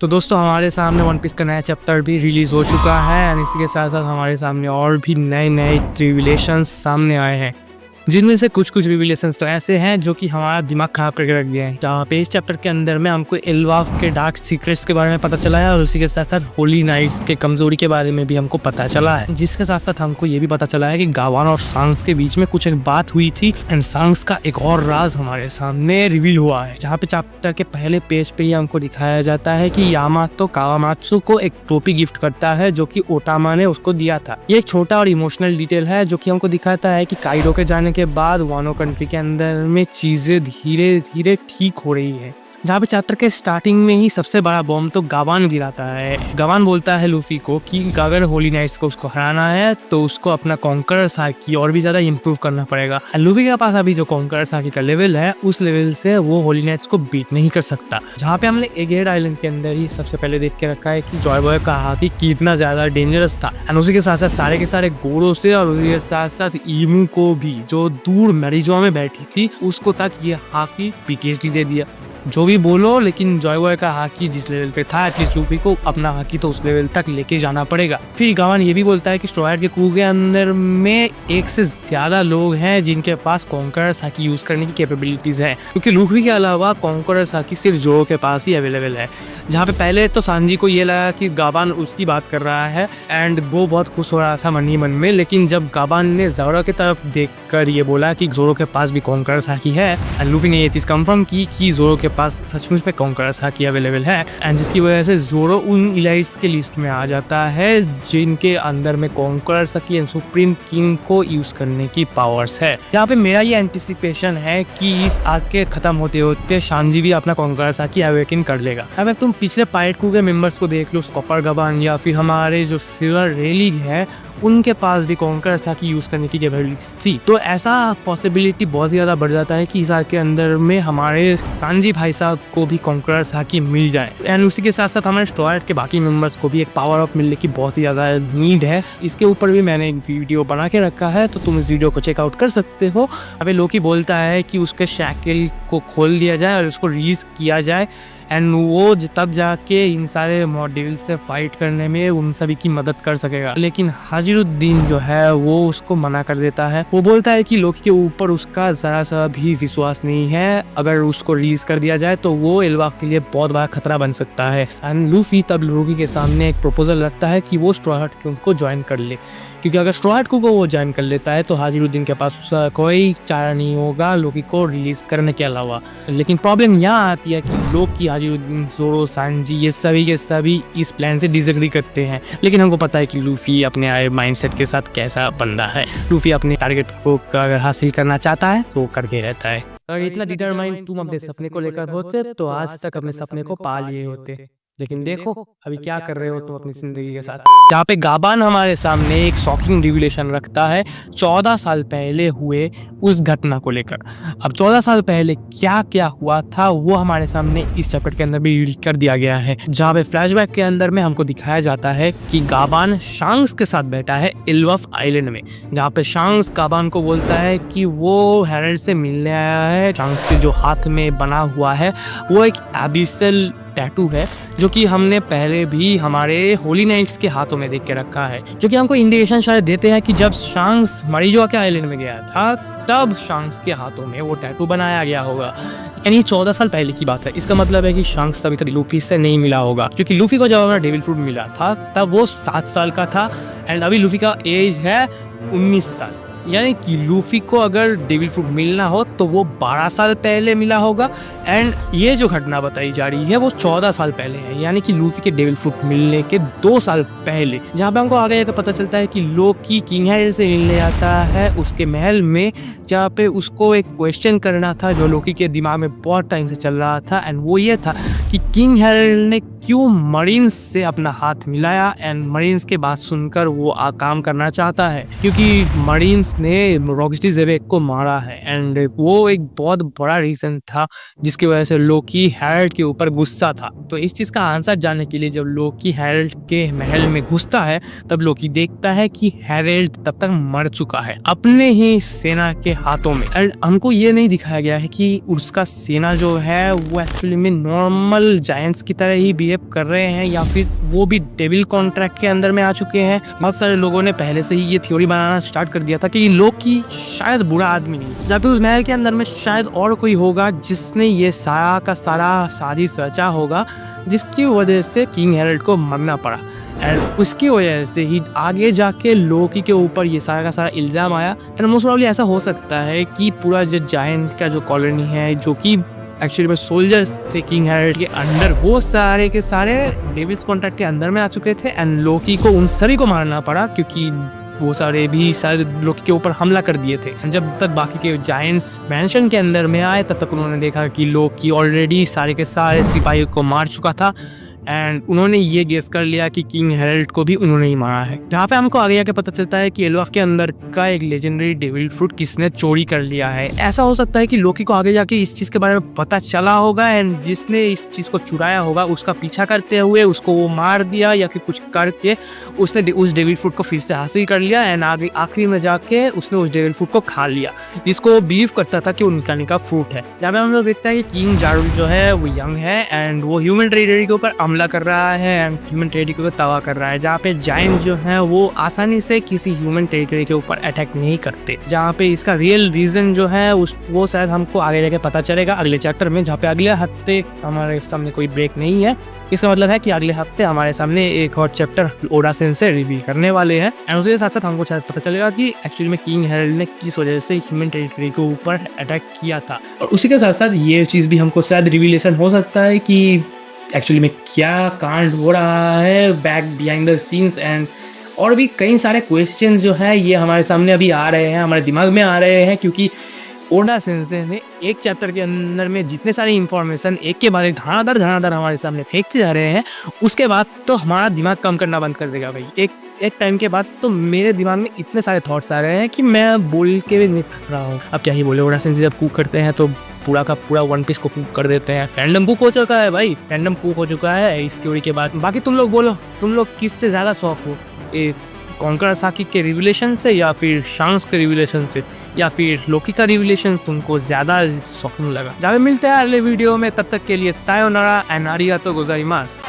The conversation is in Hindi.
तो दोस्तों हमारे सामने वन पीस का नया चैप्टर भी रिलीज़ हो चुका है एंड इसी के साथ साथ हमारे सामने और भी नए नए रिविलेशंस सामने आए हैं, जिनमें से कुछ रिविलेशंस तो ऐसे हैं जो कि हमारा दिमाग खराब करके रख दिया है। जहाँ पे इस चैप्टर के अंदर में हमको एल्वाफ के डार्क सीक्रेट्स के बारे में पता चला है और उसी के साथ साथ होली नाइट्स के कमजोरी के बारे में भी हमको पता चला है, जिसके साथ साथ हमको ये भी पता चला है कि गावान और सांग्स के बीच में कुछ एक बात हुई थी एंड सांग्स का एक और राज हमारे सामने रिवील हुआ है। जहाँ पे चैप्टर के पहले पेज पे ही हमको दिखाया जाता है कि यामातो कावामात्सु को एक टोपी गिफ्ट करता है जो कि ओटामा ने उसको दिया था। ये एक छोटा और इमोशनल डिटेल है जो कि हमको दिखाता है कि काइडो के जाने के बाद वानो कंट्री के अंदर में चीजें धीरे धीरे ठीक हो रही है। जहाँ पे चैप्टर के स्टार्टिंग में ही सबसे बड़ा बॉम्ब तो गावान गिराता है। गावान बोलता है लूफी को कि अगर होली नाइट्स को उसको हराना है तो उसको अपना कॉन्करर साकी और भी ज्यादा इम्प्रूव करना पड़ेगा। लूफी के पास अभी जो कॉन्करर साकी का लेवल है उस लेवल से वो होली नाइट्स को बीट नहीं कर सकता। जहाँ पे हमने एगेड आइलैंड के अंदर ही सबसे पहले देख के रखा है कि जॉय बॉय का हाथी कितना ज्यादा डेंजरस था एंड उसी के साथ साथ सारे के सारे गोरों से और उसी के साथ साथ ईमू को भी जो दूर मैरिजो में बैठी थी उसको तक ये हाकी पीकेएसडी दे दिया। जो भी बोलो लेकिन जॉय बॉय का हाकी जिस लेवल पे था एटलीस्ट लूफी को अपना हाकी तो उस लेवल तक लेके जाना पड़ेगा। फिर गावान ये भी बोलता है कि स्ट्रॉ हैट के क्रू के अंदर में एक से ज्यादा लोग हैं जिनके पास कॉन्करर हाकी यूज करने की कैपेबिलिटीज है, क्योंकि लूफी के अलावा कॉन्करर हाकी सिर्फ जोरो के पास ही अवेलेबल है। जहाँ पे पहले तो सांजी को ये लगा कि गावान उसकी बात कर रहा है एंड वो बहुत खुश हो रहा था मन ही मन में, लेकिन जब गावान ने जोरो की तरफ देख कर ये बोला कि जोरो के पास भी कॉन्करर हाकी है एंड लूफी ने ये चीज कंफर्म की कि जोरो के पास सचमुच में कॉन्करर हाकी अवेलेबल है एंड जिसकी वजह से जोरो उन इलाइट्स के लिस्ट में आ जाता है जिनके अंदर में conqueror hockey and supreme king को यूज करने की पावर्स है। यहाँ पे मेरा ये एंटिसिपेशन है कि इस आर्क के खत्म होते होते शांजी भी अपना कॉन्करर हाकी अवेकन कर लेगा। अब तुम पिछले पायरेट क्रू के मेंबर्स को देख लो, स्कॉपर गबान या फिर हमारे जो सिल्वर रेलिंग है उनके पास भी कॉन्करर हाकी यूज करने की कैपेबिलिटीज थी। तो ऐसा पॉसिबिलिटी बहुत ज्यादा बढ़ जाता है कि इस आर्क के अंदर में हमारे सांजी भाई साहब को भी कॉन्करर हाकी मिल जाए एंड उसी के साथ साथ हमारे स्ट्रॉ हैट के बाकी मेंबर्स को भी एक पावर अप मिलने की बहुत ही ज्यादा नीड है। इसके ऊपर भी मैंने एक वीडियो बना के रखा है तो तुम इस वीडियो को चेकआउट कर सकते हो। अबे लोकी बोलता है कि उसके शैकल को खोल दिया जाए और उसको रिलीज किया जाए एंड वो तब जाके इन सारे मॉड्यूल से फाइट करने में उन सभी की मदद कर सकेगा। लेकिन हाजिरुद्दीन जो है वो उसको मना कर देता है। वो बोलता है कि लोकी के ऊपर उसका जरा सा भी विश्वास नहीं है, अगर उसको रिलीज कर दिया जाए तो वो एल्वाफ के लिए बहुत बड़ा खतरा बन सकता है। एंड लूफी तब लोकी के सामने एक प्रपोजल रखता है कि वो स्ट्रॉ हैट को ज्वाइन कर ले, क्योंकि अगर स्ट्रॉ हैट को वो ज्वाइन कर लेता है तो हाजिरुद्दीन के पास उसका कोई चारा नहीं होगा लोकी को रिलीज करने के अलावा। लेकिन प्रॉब्लम यहाँ आती है कि लोकी, हाजिरुद्दीन, जोरो, सांजी ये सभी के सभी इस प्लान से डिसएग्री करते हैं। लेकिन हमको पता है कि लूफी अपने माइंडसेट के साथ कैसा बंदा है। लूफी अपने टारगेट को अगर हासिल करना चाहता है तो करके रहता है। अगर इतना डिटरमाइंड तुम अपने सपने को लेकर होते तो आज तक अपने सपने को पा लिए होते। लेकिन देखो अभी क्या कर रहे हो तुम अपनी जिंदगी के साथ। जहाँ पे गाबान हमारे सामने एक शॉकिंग रिविलेशन रखता है 14 साल पहले हुए उस घटना को लेकर। अब 14 साल पहले क्या क्या हुआ था वो हमारे सामने इस चैप्टर के अंदर भी रिवील कर दिया गया है। जहाँ पे फ्लैशबैक के अंदर में हमको दिखाया जाता है कि गाबान शांग्स के साथ बैठा है एल्वाफ आइलैंड में, जहाँ पे शांग्स गाबान को बोलता है कि वो हेरल्ड से मिलने आया है। शांग्स के जो हाथ में बना हुआ है वो एक एबिसल टैटू है जो कि हमने पहले भी हमारे होली नाइट्स के हाथों में देख के रखा है, जो कि हमको इंडिकेशन शायद देते हैं कि जब शांग्स मैरिजो के आइलैंड में गया था तब शांग्स के हाथों में वो टैटू बनाया गया होगा। यानी 14 साल पहले की बात है। इसका मतलब है कि शांग्स तभी तक लूफी से नहीं मिला होगा, क्योंकि लूफी को जब हमारा डेविल फ्रूट मिला था तब वो 7 साल का था एंड अभी लूफी का एज है 19 साल। यानी कि लूफी को अगर डेविल फ्रूट मिलना हो तो वो 12 साल पहले मिला होगा एंड ये जो घटना बताई जा रही है वो 14 साल पहले है, यानी कि लूफी के डेविल फ्रूट मिलने के 2 साल पहले। जहाँ पे हमको आगे जाकर पता चलता है कि लोकी किंग हेरल्ड से मिलने आता है उसके महल में, जहाँ पे उसको एक क्वेश्चन करना था जो लोकी के दिमाग में बहुत टाइम से चल रहा था एंड वो ये था कि किंग हेरल्ड ने क्यों मरीन्स से अपना हाथ मिलाया एंड मरीन्स के बात सुनकर वो काम करना चाहता है, क्योंकि मरीन्स ने रॉकस्टी ज़ेबेक को मारा है एंड वो एक बहुत बड़ा रीजन था जिसकी वजह से लोकी हेरल्ड के ऊपर गुस्सा था। तो इस चीज का आंसर जानने के लिए जब लोकी हेरल्ड के महल में घुसता है तब लोकी देखता है कि हेरल्ड तब तक मर चुका है अपने ही सेना के हाथों में। एंड हमको ये नहीं दिखाया गया है कि उसका सेना जो है वो एक्चुअली में नॉर्मल जायंट्स की तरह ही बिहेव एस्केप कर रहे हैं या फिर वो भी डेविल कॉन्ट्रैक्ट के अंदर में आ चुके हैं। बहुत सारे लोगों ने पहले से ही ये थ्योरी बनाना स्टार्ट कर दिया था कि लोकी शायद बुरा आदमी नहीं, जब उस महल के अंदर में शायद और कोई होगा जिसने ये सारा का सारा साजिश रचा होगा, जिसकी वजह से किंग हेरल्ड को मरना पड़ा। एंड उसकी वजह से ही आगे जाके लोकी के ऊपर ये सारा का सारा इल्ज़ाम आया। एंड मोस्ट प्रॉब्ली ऐसा हो सकता है कि पूरा जो जायंट का जो कॉलोनी है, जो कि एक्चुअली में सोल्जर्स थे किंग हेरल्ड के अंडर, वो सारे के सारे डेविल्स कॉन्ट्रैक्ट के अंदर में आ चुके थे। एंड लोकी को उन सभी को मारना पड़ा क्योंकि वो सारे भी सारे लोकी के ऊपर हमला कर दिए थे। जब तक बाकी के जायंट्स मैंशन के अंदर में आए तब तक उन्होंने देखा कि लोकी ऑलरेडी सारे के सारे सिपाहियों को मार चुका था। एंड उन्होंने ये गेस कर लिया कि किंग हेरल्ड को भी उन्होंने ही मारा है। जहाँ पे हमको आगे जाके पता चलता है कि एल्वाफ के अंदर का एक लेजेंडरी डेविल फ्रूट किसने चोरी कर लिया है। ऐसा हो सकता है कि लोकी को आगे जाके इस चीज़ के बारे में पता चला होगा एंड जिसने इस चीज़ को चुराया होगा उसका पीछा करते हुए उसको वो मार दिया या फिर कुछ करके उसने उस डेविल फ्रूट को फिर से हासिल कर लिया। एंड आगे आखिरी में जाके उसने उस डेविल फ्रूट को खा लिया, जिसको वो बिलीव करता था कि वो निकालने का फ्रूट है। यहाँ पे हम लोग देखते हैं कि किंग जारुल जो है वो यंग है एंड वो ह्यूमन टेरिटरी के ऊपर हमला कर रहा है एंड ह्यूमन टेरिटरी को तबाह कर रहा है। जहाँ पे जायंट जो है वो आसानी से किसी ह्यूमन टेरिटरी के ऊपर अटैक नहीं करते। जहाँ पे इसका रियल रीजन जो है वो शायद हमको आगे जाके पता चलेगा अगले चैप्टर में, जहाँ पे अगले हफ्ते हमारे सामने कोई ब्रेक नहीं है। इसका मतलब है कि अगले हफ्ते हमारे सामने एक और चैप्टर ओडा सेंसे रिव्यू करने वाले हैं एंड उसके साथ साथ हमको शायद पता चलेगा कि एक्चुअली में किंग हेरल्ड ने किस वजह से ह्यूमन टेरिटरी के ऊपर अटैक किया था। और उसी के साथ साथ ये चीज़ भी हमको शायद रिविलेशन हो सकता है कि एक्चुअली में क्या कांड हो रहा है back behind the scenes. And और भी कई सारे क्वेश्चन जो है ये हमारे सामने अभी आ रहे हैं, हमारे दिमाग में आ रहे हैं, क्योंकि ओडा सेंसे ने एक चैप्टर के अंदर में जितने सारे इंफॉर्मेशन एक के बाद एक धड़ाधड़ हमारे सामने फेंकते जा रहे हैं, उसके बाद तो हमारा दिमाग काम करना बंद कर देगा भाई। एक टाइम के बाद तो मेरे दिमाग में इतने सारे थॉट्स आ रहे हैं कि मैं बोल के भी नहीं थक रहा हूँ। अब क्या ही बोले, ओडा सेंसे जब कुक करते हैं तो पूरा का पूरा वन पीस को कुक कर देते हैं। फैंडम कुक हो चुका है भाई, फैंडम कुक हो चुका है इस थ्योरी के बाद। बाकी तुम लोग बोलो, तुम लोग किससे ज़्यादा शौक हो, कॉन्कर साकी के रिविलेशन से या फिर शांस के रिविलेशन से या फिर लोकी का रिविलेशन तुमको ज़्यादा शौकीन लगा। जब मिलते हैं अगले वीडियो में, तब तक के लिए सायोनारा एंड आरिगातो गोजाइमास।